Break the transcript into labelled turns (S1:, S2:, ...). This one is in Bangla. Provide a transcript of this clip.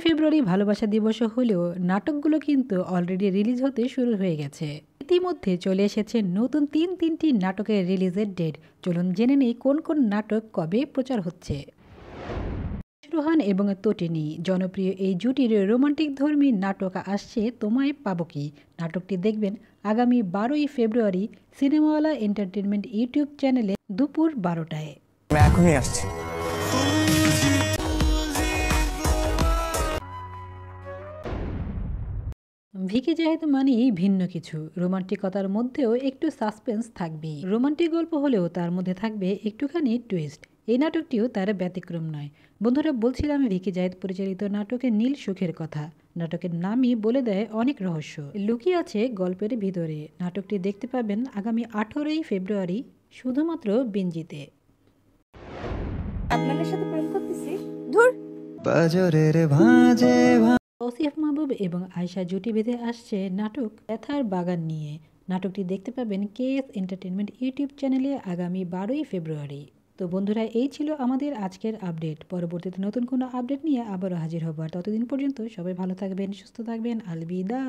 S1: ফেব্রুয়ারি ভালোবাসা দিবস হলেও নাটকগুলো কিন্তু অলরেডি রিলিজ হতে শুরু হয়ে গেছে। ইতিমধ্যে চলে এসেছে নতুন তিনটি নাটকের রিলিজের ডেট। চলুন জেনে নেই কোন কোন নাটক কবে প্রচার হচ্ছে। রোহান এবং তটিনী জনপ্রিয় এই জুটির রোমান্টিক ধর্মী নাটক আসছে তোমায় পাবো কি। নাটকটি দেখবেন আগামী 12ই ফেব্রুয়ারি সিনেমাওয়ালা এন্টারটেনমেন্ট ইউটিউব চ্যানেলে দুপুর 12টায়।
S2: এখনই আসছি।
S1: ভিকি জাহেদ মানেই ভিন্ন কিছু। রোমান্টিকতার মধ্যেও একটু সাসপেন্স থাকবেই। রোমান্টিক গল্প হলেও তার মধ্যে থাকবে একটুখানি টুইস্ট। এই নাটকটিও তার ব্যতিক্রম নয়। বন্ধুরা, বলছিলাম ভিকি জাহেদ পরিচালিত নাটকের নীল সুখের কথা। নাটকের নামই বলে দেয় অনেক রহস্য লুকিয়ে আছে গল্পের ভিতরে। নাটকটি দেখতে পাবেন আগামী 18ই ফেব্রুয়ারি শুধুমাত্র বিনজিতে।
S3: আপনাদের সাথে প্রেম করতেছি ধুর।
S1: তৌসিফ মাহবুব এবং আয়শা জুটি বেঁধে আসছে নাটক ব্যথার বাগান নিয়ে। নাটকটি দেখতে পাবেন কেএস এন্টারটেনমেন্ট ইউটিউব চ্যানেলে আগামী 12ই ফেব্রুয়ারি। তো বন্ধুরা, এই ছিল আমাদের আজকের আপডেট। পরবর্তীতে নতুন কোনো আপডেট নিয়ে আবারও হাজির হব। আর ততদিন পর্যন্ত সবাই ভালো থাকবেন, সুস্থ থাকবেন। আলবিদা।